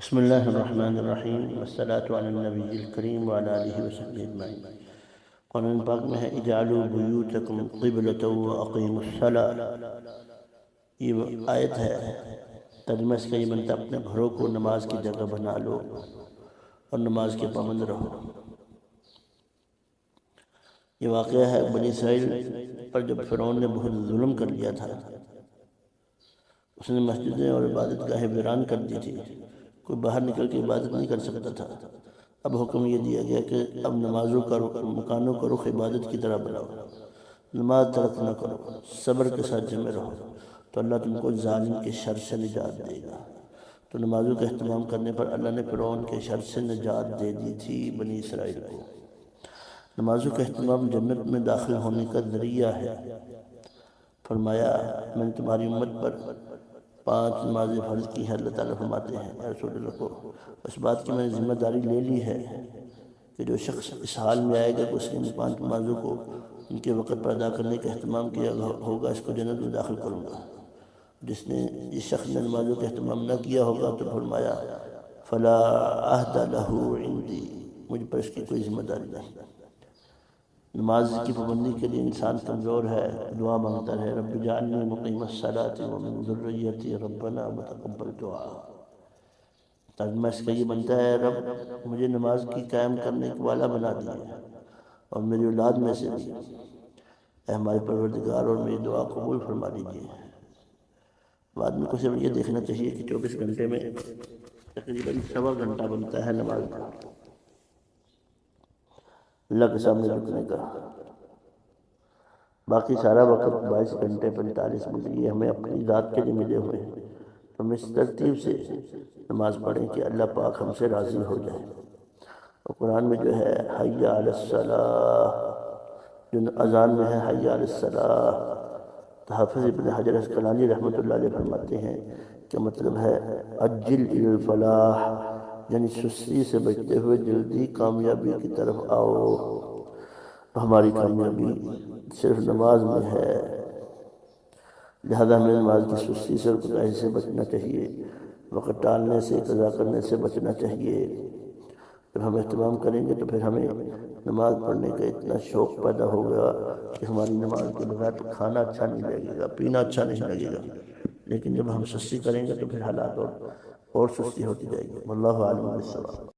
بسم الله الرحمن الرحیم والصلاة علی النبی الکریم وعلی آلہ وصحبہ اجمعین۔ قرآن پاک میں ہے اجعلوا بیوتکم قبلۃ واقیموا الصلاۃ۔ یہ آیت ہے، ترجمہ اس کا یہ بنتا ہے اپنے گھروں کو نماز کی جگہ بنا لو اور نماز کے پابند رہو۔ یہ واقعہ ہے بنی اسرائیل پر جب فرعون نے بہت ظلم کر لیا تھا، اس نے مسجدیں اور عبادت گاہیں ویران کر دی تھی، کوئی باہر نکل کے عبادت نہیں کر سکتا تھا۔ اب حکم یہ دیا گیا کہ اب نمازوں کا مکانوں کا رخ عبادت کی طرح بناؤ، نماز ترک نہ کرو، صبر کے ساتھ جمع رہو تو اللہ تم کو ظالم کے شر سے نجات دے گا۔ تو نمازوں کا اہتمام کرنے پر اللہ نے فرعون کے شر سے نجات دے دی تھی بنی اسرائیل کو۔ نمازوں کا اہتمام جنت میں داخل ہونے کا ذریعہ ہے۔ فرمایا میں نے تمہاری امت پر 5 نمازیں فرض کی ہے۔ اللہ تعالیٰ فرماتے ہیں اے رسول اللہ کو اس بات کی میں نے ذمہ داری لے لی ہے کہ جو شخص اس حال میں آئے گا کہ اس نے 5 نمازوں کو ان کے وقت پر ادا کرنے کا اہتمام کیا ہوگا، اس کو جنت میں داخل کروں گا۔ جس شخص نے نمازوں کا اہتمام نہ کیا ہوگا تو فرمایا فلا عہد لہ عندی، مجھ پر اس کی کوئی ذمہ داری نہیں۔ نماز کی پابندی کے لیے انسان کمزور ہے، دعا مانگتا ہے رب اجعلنی مقیم الصلاۃ ومن ذریتی ربنا وتقبل دعا۔ ترجمہ اس کا یہ بنتا ہے رب مجھے نماز کی قائم کرنے والا بنا دیے اور میری اولاد میں سے بھی، اے ہمارے پروردگار، اور میری دعا قبول فرما دیجیے۔ بعد میں کو صرف یہ دیکھنا چاہیے کہ 24 گھنٹے میں تقریباً 1.25 گھنٹہ بنتا ہے نماز کا، اللہ کے سامنے رکھنے کا، باقی سارا وقت 22 گھنٹے 45 منٹ یہ ہمیں اپنی ذات کے لیے ملے ہوئے ہیں۔ تو ہم اس ترتیب سے نماز پڑھیں کہ اللہ پاک ہم سے راضی ہو جائے۔ اور قرآن میں جو ہے حی علی الصلاۃ، جو اذان میں ہے حی علی الصلاۃ، تو حافظ ابن حجر عسقلانی رحمۃ اللہ علیہ فرماتے ہیں کہ مطلب ہے عجل الی الفلاح، یعنی سستی سے بچتے ہوئے جلدی کامیابی کی طرف آؤ۔ ہماری کامیابی صرف نماز میں ہے، لہذا ہمیں نماز کی سستی سے اور کوتاہی سے بچنا چاہیے، وقت ٹالنے سے، قضا کرنے سے بچنا چاہیے۔ جب ہم اہتمام کریں گے تو پھر ہمیں نماز پڑھنے کا اتنا شوق پیدا ہوگا کہ ہماری نماز کے بغیر کھانا اچھا نہیں لگے گا، پینا اچھا نہیں لگے گا۔ لیکن جب ہم سستی کریں گے تو پھر حالات اور سستی ہوتی جائے گی۔ واللہ اعلم بالصواب۔